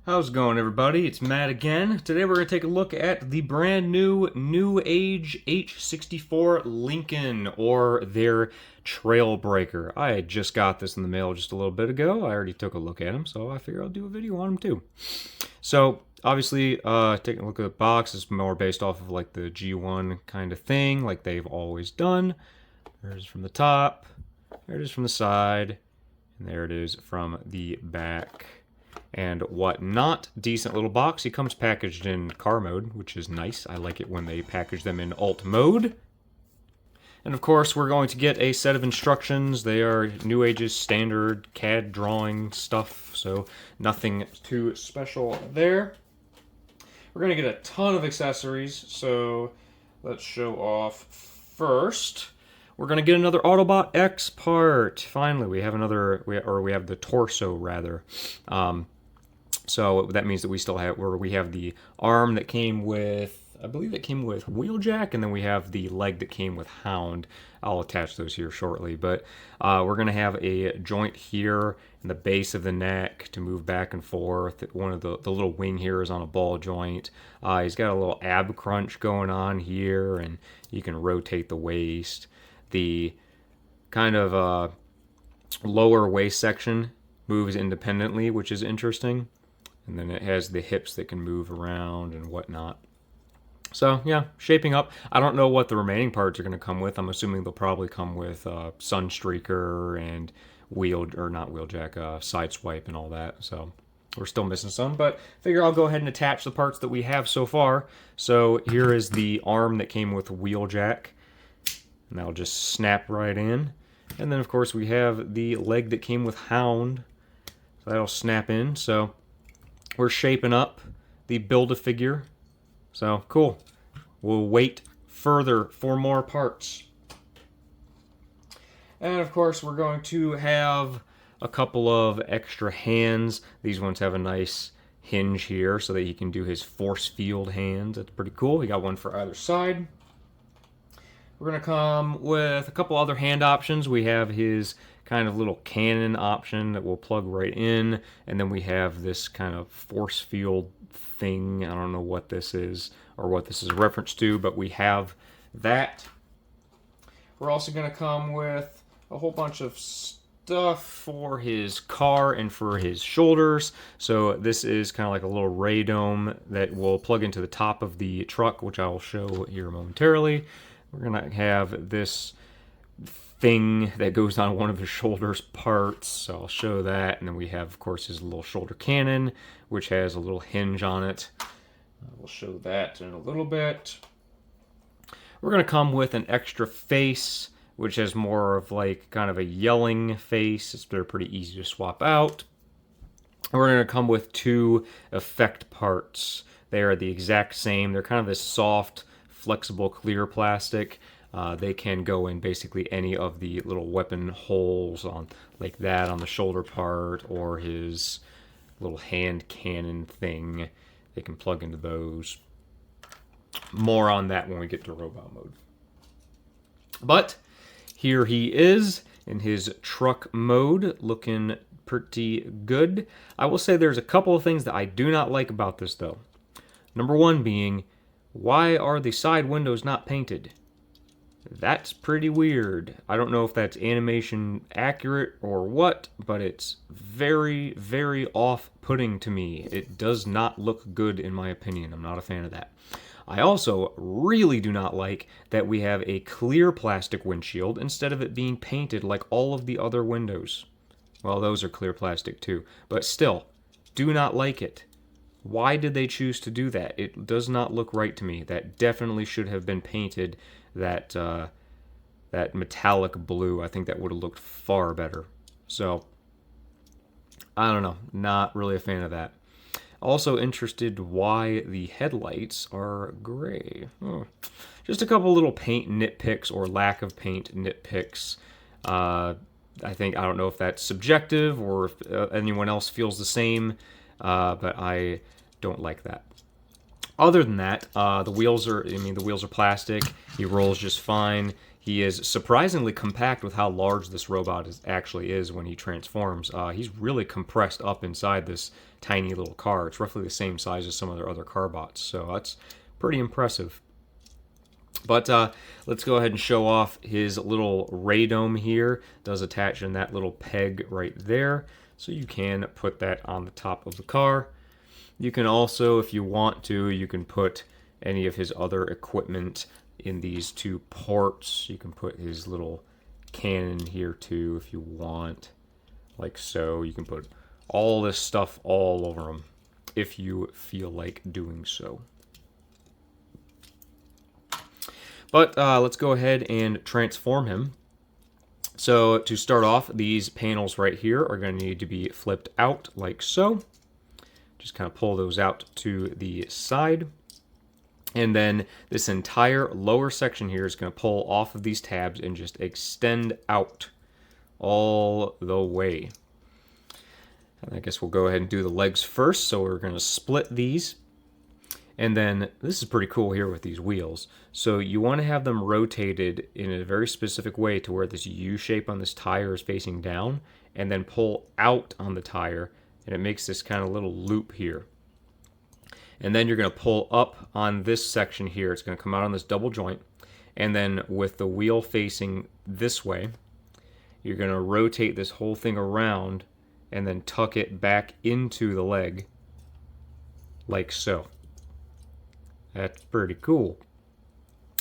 How's it going, everybody? It's Matt again. Today we're going to take a look at the brand new NEWAGE H64 Lincoln, or their Trailbreaker. I just got this in the mail just a little bit ago. I already took a look at them, so I figure I'll do a video on them too. So, obviously, taking a look at the box is more based off of like the G1 kind of thing, like they've always done. There's from the top, there it is from the side, and there it is from the back. And whatnot. Decent little box. He comes packaged in car mode, which is nice. I like it when they package them in alt mode. And of course, we're going to get a set of instructions. They are NEWAGE's standard CAD drawing stuff, so nothing too special there. We're going to get a ton of accessories, so let's show off first. We're going to get another Autobot X part. Finally, we have another, we have the torso, rather. So that means that we still have, where we have the arm that came with, I believe it came with Wheeljack, and then we have the leg that came with Hound. I'll attach those here shortly, but we're going to have a joint here in the base of the neck to move back and forth. One of the little wing here is on a ball joint. He's got a little ab crunch going on here, and you can rotate the waist. The kind of lower waist section moves independently, which is interesting. And then it has the hips that can move around and whatnot. So, yeah, shaping up. I don't know what the remaining parts are going to come with. I'm assuming they'll probably come with Sunstreaker and not Wheeljack, Sideswipe and all that. So, we're still missing some, but figure I'll go ahead and attach the parts that we have so far. So, here is the arm that came with Wheeljack. And that'll just snap right in. And then, of course, we have the leg that came with Hound. So that'll snap in. So we're shaping up the Build-A-Figure. So, cool. We'll wait further for more parts. And, of course, we're going to have a couple of extra hands. These ones have a nice hinge here so that he can do his force field hands. That's pretty cool. We got one for either side. We're going to come with a couple other hand options. We have his kind of little cannon option that will plug right in. And then we have this kind of force field thing. I don't know what this is or what this is a reference to, but we have that. We're also going to come with a whole bunch of stuff for his car and for his shoulders. So this is kind of like a little radome that will plug into the top of the truck, which I'll show here momentarily. We're going to have this thing that goes on one of his shoulders parts, so I'll show that. And then we have, of course, his little shoulder cannon, which has a little hinge on it. We'll show that in a little bit. We're going to come with an extra face, which has more of like kind of a yelling face. They're pretty easy to swap out. And we're going to come with two effect parts. They are the exact same. They're kind of this soft, flexible clear plastic. They can go in basically any of the little weapon holes on like that on the shoulder part, or his little hand cannon thing. They can plug into those. More on that when we get to robot mode. But here he is in his truck mode, looking pretty good. I will say there's a couple of things that I do not like about this though. Number one being, why are the side windows not painted? That's pretty weird. I don't know if that's animation accurate or what, but it's very, very off-putting to me. It does not look good in my opinion. I'm not a fan of that. I also really do not like that we have a clear plastic windshield instead of it being painted like all of the other windows. Well, those are clear plastic too, but still, do not like it. Why did they choose to do that? It does not look right to me. That definitely should have been painted that metallic blue. I think that would have looked far better. So, I don't know. Not really a fan of that. Also interested why the headlights are gray. Just a couple little paint nitpicks or lack of paint nitpicks. I don't know if that's subjective or if anyone else feels the same, but I don't like that. Other than that, the wheels are plastic. He rolls just fine. He is surprisingly compact with how large this robot actually is when he transforms. He's really compressed up inside this tiny little car. It's roughly the same size as some of their other car bots, so that's pretty impressive. But let's go ahead and show off his little radome here. It does attach in that little peg right there, so you can put that on the top of the car. You can also, if you want to, you can put any of his other equipment in these two ports. You can put his little cannon here too if you want, like so. You can put all this stuff all over him if you feel like doing so. But let's go ahead and transform him. So to start off, these panels right here are going to need to be flipped out like so. Just kind of pull those out to the side. And then this entire lower section here is going to pull off of these tabs and just extend out all the way. And I guess we'll go ahead and do the legs first. So we're going to split these. And then this is pretty cool here with these wheels. So you want to have them rotated in a very specific way to where this U shape on this tire is facing down, and then pull out on the tire, and it makes this kind of little loop here. And then you're going to pull up on this section here. It's going to come out on this double joint. And then with the wheel facing this way, you're going to rotate this whole thing around and then tuck it back into the leg like so. That's pretty cool.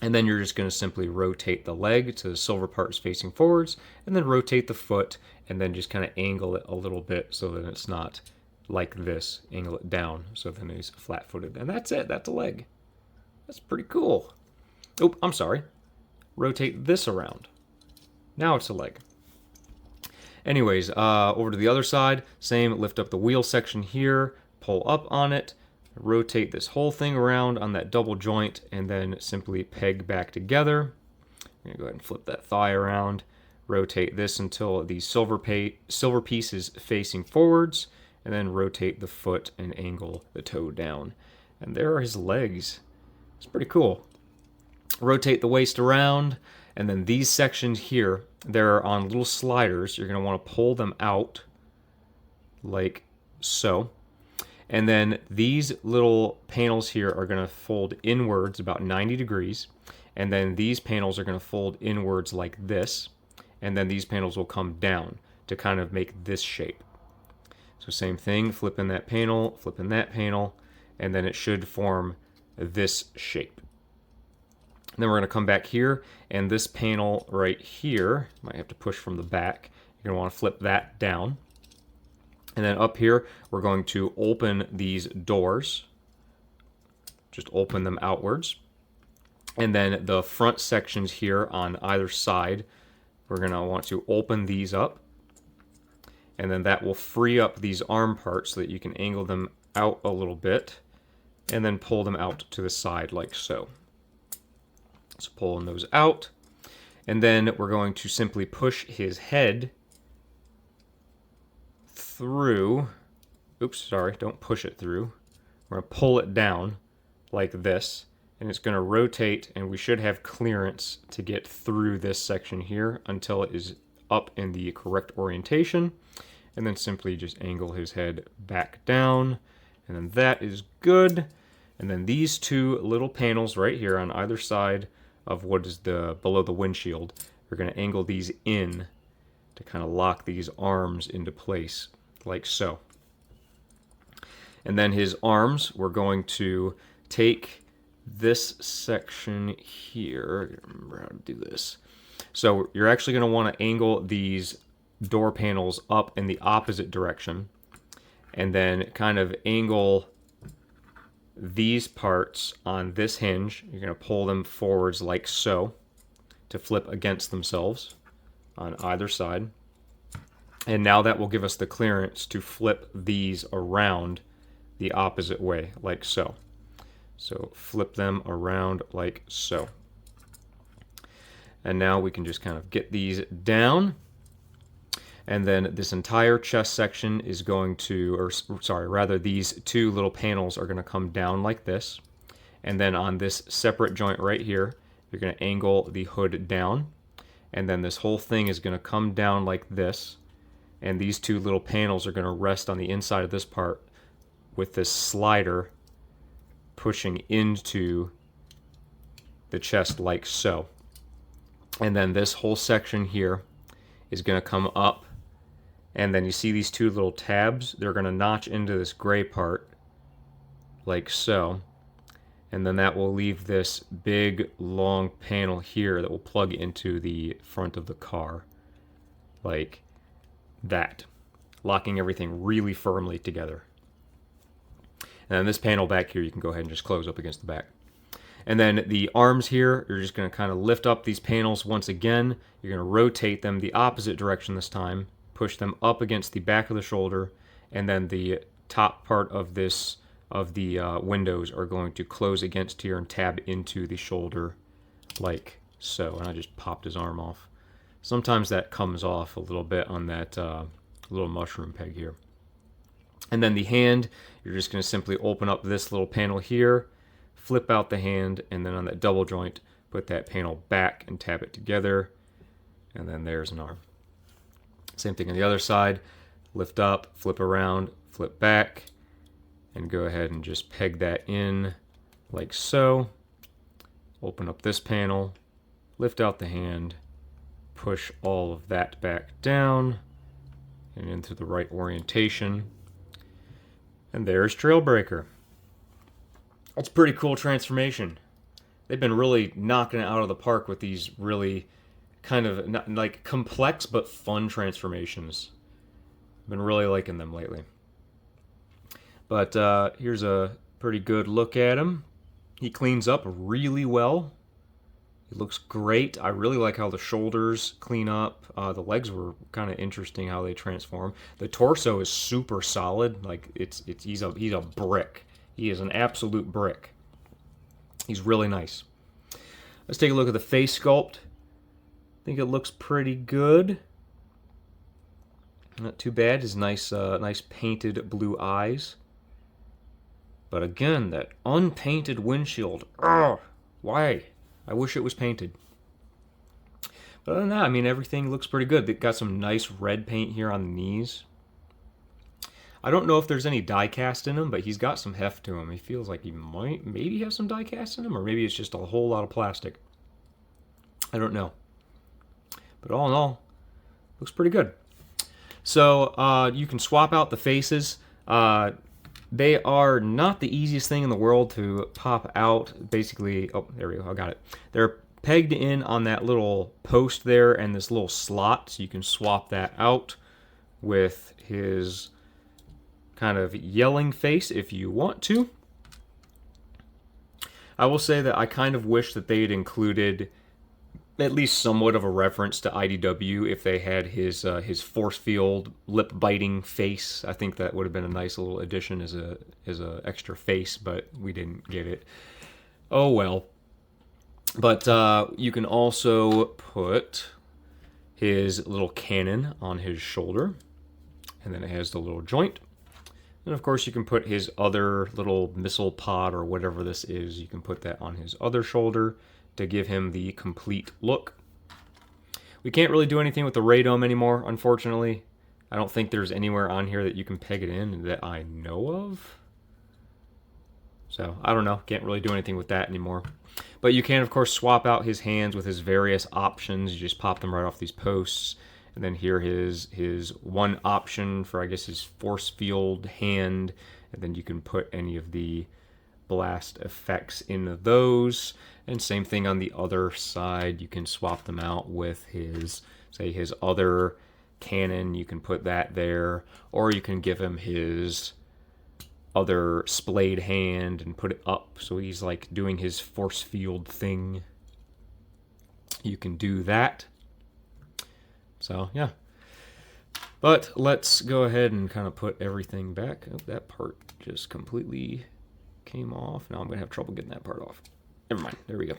And then you're just going to simply rotate the leg to the silver parts facing forwards, and then rotate the foot, and then just kind of angle it a little bit so that it's not like this. Angle it down so then it's flat-footed. And that's it. That's a leg. That's pretty cool. Oh, I'm sorry. Rotate this around. Now it's a leg. Anyways, over to the other side. Same, lift up the wheel section here, pull up on it, rotate this whole thing around on that double joint, and then simply peg back together. I'm going to go ahead and flip that thigh around, rotate this until the silver piece is facing forwards, and then rotate the foot and angle the toe down. And there are his legs. It's pretty cool. Rotate the waist around, and then these sections here, they're on little sliders. You're going to want to pull them out like so. And then these little panels here are going to fold inwards about 90 degrees. And then these panels are going to fold inwards like this. And then these panels will come down to kind of make this shape. So same thing, flipping that panel, and then it should form this shape. And then we're going to come back here, and this panel right here, might have to push from the back. You're going to want to flip that down. And then up here, we're going to open these doors. Just open them outwards. And then the front sections here on either side, we're going to want to open these up. And then that will free up these arm parts so that you can angle them out a little bit. And then pull them out to the side like so. So pulling those out. And then we're going to simply push his head through. Oops, sorry, don't push it through. We're going to pull it down like this, and it's going to rotate, and we should have clearance to get through this section here until it is up in the correct orientation, and then simply just angle his head back down, and then that is good. And then these two little panels right here on either side of what is below the windshield, we're going to angle these in to kind of lock these arms into place like so. And then his arms, we're going to take this section here. Remember how to do this. So you're actually going to want to angle these door panels up in the opposite direction, and then kind of angle these parts on this hinge. You're going to pull them forwards like so to flip against themselves on either side. And now that will give us the clearance to flip these around the opposite way, like so. So flip them around like so. And now we can just kind of get these down. And then this entire chest section is going to, or sorry, rather these two little panels are going to come down like this. And then on this separate joint right here, you're going to angle the hood down. And then this whole thing is going to come down like this. And these two little panels are going to rest on the inside of this part with this slider pushing into the chest like so. And then this whole section here is going to come up, and then you see these two little tabs, they're going to notch into this gray part like so, and then that will leave this big long panel here that will plug into the front of the car like that, locking everything really firmly together. And then this panel back here you can go ahead and just close up against the back. And then the arms here, you're just going to kind of lift up these panels once again. You're going to rotate them the opposite direction this time, push them up against the back of the shoulder, and then the top part of this windows are going to close against here and tab into the shoulder like so. And I just popped his arm off. Sometimes that comes off a little bit on that little mushroom peg here. And then the hand, you're just going to simply open up this little panel here, flip out the hand, and then on that double joint, put that panel back and tab it together, and then there's an arm. Same thing on the other side, lift up, flip around, flip back, and go ahead and just peg that in like so. Open up this panel, lift out the hand, push all of that back down and into the right orientation, and there's Trailbreaker. That's a pretty cool transformation. They've been really knocking it out of the park with these really kind of not, like complex but fun transformations. I've been really liking them lately. But here's a pretty good look at him. He cleans up really well. He looks great. I really like how the shoulders clean up. The legs were kind of interesting how they transform. The torso is super solid. Like he's a brick. He is an absolute brick. He's really nice. Let's take a look at the face sculpt. I think it looks pretty good. Not too bad. His nice painted blue eyes. But again, that unpainted windshield. Ugh, why? I wish it was painted. But other than that, I mean, everything looks pretty good. They've got some nice red paint here on the knees. I don't know if there's any die cast in him, but he's got some heft to him. He feels like he might maybe have some die cast in him, or maybe it's just a whole lot of plastic. I don't know. But all in all, looks pretty good. So you can swap out the faces. They are not the easiest thing in the world to pop out. Basically, oh, there we go, I got it. They're pegged in on that little post there and this little slot, so you can swap that out with his kind of yelling face if you want to. I will say that I kind of wish that they had included at least somewhat of a reference to IDW if they had his force field lip biting face. I think that would have been a nice little addition as a extra face, but we didn't get it. Oh well. But you can also put his little cannon on his shoulder, and then it has the little joint. And of course you can put his other little missile pod or whatever this is, you can put that on his other shoulder to give him the complete look. We can't really do anything with the radome anymore, unfortunately. I don't think there's anywhere on here that you can peg it in that I know of. So, I don't know. Can't really do anything with that anymore. But you can, of course, swap out his hands with his various options. You just pop them right off these posts. And then here his one option for, I guess, his force field hand. And then you can put any of the blast effects into those. And same thing on the other side. You can swap them out with his, say, his other cannon. You can put that there. Or you can give him his other splayed hand and put it up so he's like doing his force field thing. You can do that. So, yeah. But let's go ahead and kind of put everything back. Oh, that part just completely came off. Now I'm going to have trouble getting that part off. Never mind. There we go.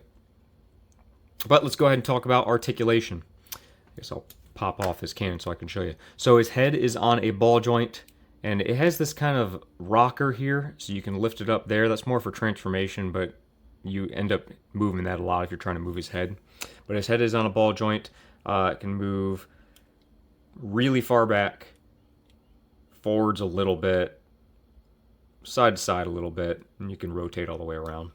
But let's go ahead and talk about articulation. I guess I'll pop off his cannon so I can show you. So his head is on a ball joint, and it has this kind of rocker here, so you can lift it up there. That's more for transformation, but you end up moving that a lot if you're trying to move his head. But his head is on a ball joint. It can move really far back, forwards a little bit, side to side a little bit, and you can rotate all the way around.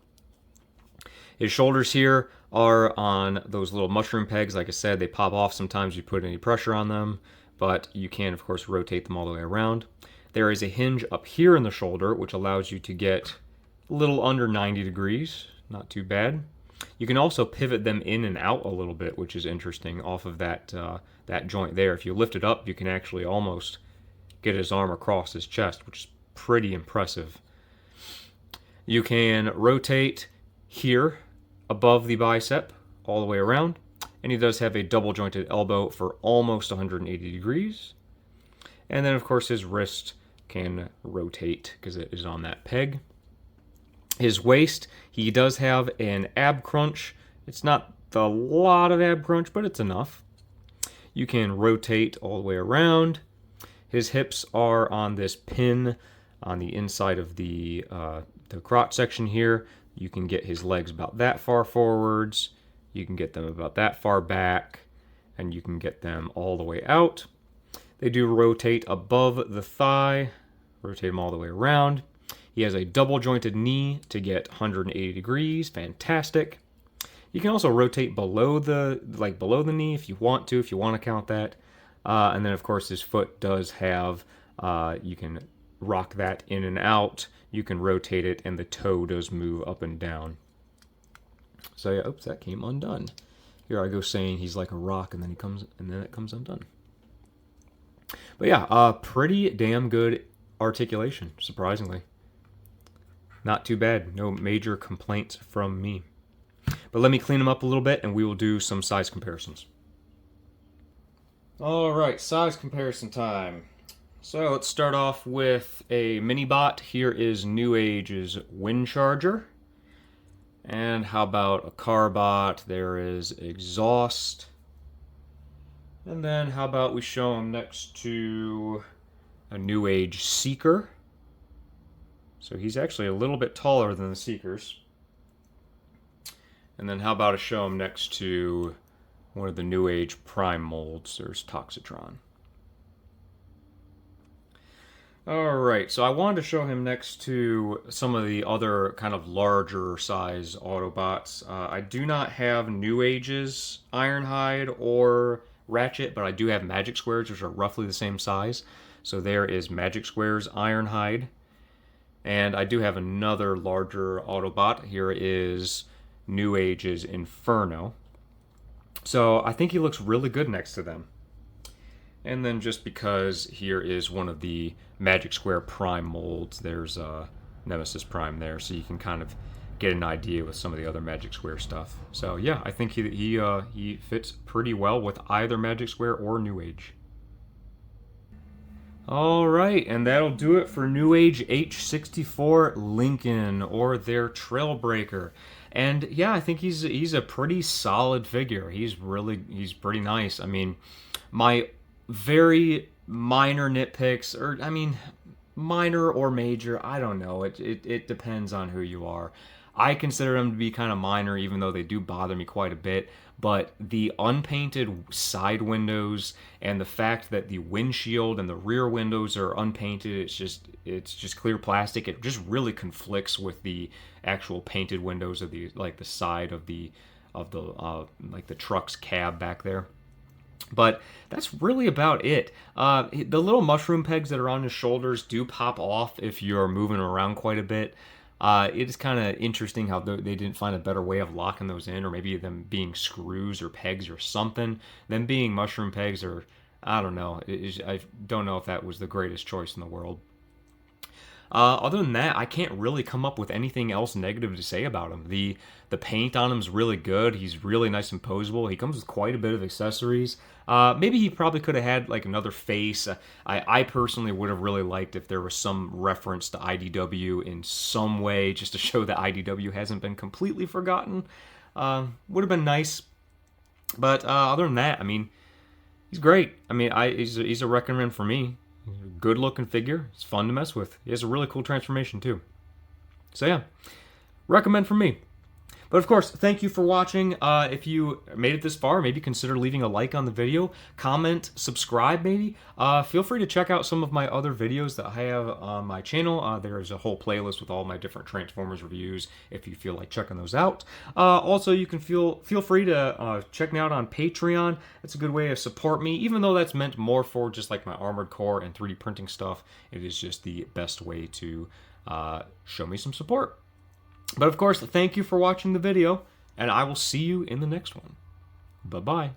His shoulders here are on those little mushroom pegs. Like I said, they pop off sometimes if you put any pressure on them, but you can, of course, rotate them all the way around. There is a hinge up here in the shoulder, which allows you to get a little under 90 degrees. Not too bad. You can also pivot them in and out a little bit, which is interesting, off of that joint there. If you lift it up, you can actually almost get his arm across his chest, which is pretty impressive. You can rotate here above the bicep all the way around, and he does have a double jointed elbow for almost 180 degrees. And then, of course, his wrist can rotate because it is on that peg. His waist, he does have an ab crunch. It's not a lot of ab crunch, but it's enough. You can rotate all the way around. His hips are on this pin on the inside of the crotch section here. You can get his legs about that far forwards. You can get them about that far back, and you can get them all the way out. They do rotate above the thigh, rotate them all the way around. He has a double jointed knee to get 180 degrees, fantastic. You can also rotate below the knee if you want to count that. And then, of course, his foot does have, you can rock that in and out. You can rotate it, and the toe does move up and down. So yeah, oops, that came undone. Here I go saying he's like a rock, and then it comes undone. But yeah, pretty damn good articulation, surprisingly. Not too bad. No major complaints from me. But let me clean him up a little bit, and we will do some size comparisons. All right, size comparison time. So let's start off with a mini bot. Here is NEWAGE's Wind Charger. And how about a car bot? There is Exhaust. And then how about we show him next to a NEWAGE Seeker. So he's actually a little bit taller than the Seekers. And then how about I show him next to one of the NEWAGE Prime molds. There's Toxitron. Alright, so I wanted to show him next to some of the other kind of larger size Autobots. I do not have NEWAGE's Ironhide or Ratchet, but I do have Magic Squares, which are roughly the same size. So there is Magic Square's Ironhide. And I do have another larger Autobot. Here is NEWAGE's Inferno. So I think he looks really good next to them. And then just because here is one of the Magic Square Prime molds, there's Nemesis Prime there, so you can kind of get an idea with some of the other Magic Square stuff. So yeah, I think he fits pretty well with either Magic Square or NEWAGE. Alright, and that'll do it for NEWAGE H64 Lincoln, or their Trailbreaker. And yeah, I think he's a pretty solid figure. He's pretty nice. I mean, my very minor nitpicks, or I mean, minor or major, I don't know. It depends on who you are. I consider them to be kind of minor, even though they do bother me quite a bit. But the unpainted side windows and the fact that the windshield and the rear windows are unpainted, it's just clear plastic. It just really conflicts with the actual painted windows of the side of the truck's cab back there. But that's really about it. The little mushroom pegs that are on his shoulders do pop off if you're moving around quite a bit. It is kind of interesting how they didn't find a better way of locking those in, or maybe them being screws or pegs or something. Them being mushroom pegs, or I don't know. I don't know if that was the greatest choice in the world. Other than that, I can't really come up with anything else negative to say about him. The paint on him is really good. He's really nice and posable. He comes with quite a bit of accessories. Maybe he probably could have had like another face. I personally would have really liked if there was some reference to IDW in some way, just to show that IDW hasn't been completely forgotten. Would have been nice. But other than that, I mean, he's great. I mean, he's a recommend for me. Good looking figure. It's fun to mess with. He has a really cool transformation too. So yeah, recommend from me. But of course, thank you for watching. If you made it this far, maybe consider leaving a like on the video, comment, subscribe maybe. Feel free to check out some of my other videos that I have on my channel. There is a whole playlist with all my different Transformers reviews if you feel like checking those out. Also, you can feel free to check me out on Patreon. It's a good way to support me, even though that's meant more for just like my Armored Core and 3D printing stuff. It is just the best way to show me some support. But of course, thank you for watching the video, and I will see you in the next one. Bye-bye.